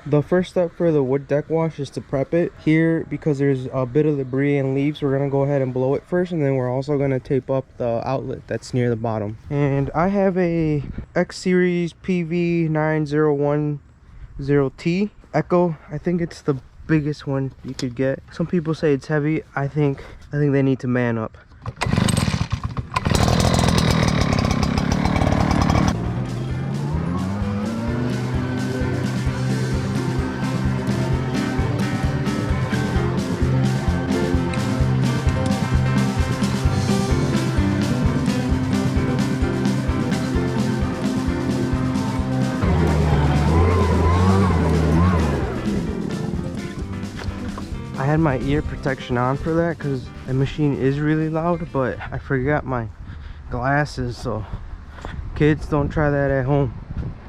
The first step for the wood deck wash is to prep it. Here, because there's a bit of debris and leaves, we're gonna go ahead and blow it first, and then we're also gonna tape up the outlet that's near the bottom. And I have a X Series PV9010T Echo. I think it's the biggest one you could get. Some people say it's heavy. I think they need to man up. I had my ear protection on for that because the machine is really loud, but I forgot my glasses, so kids, don't try that at home.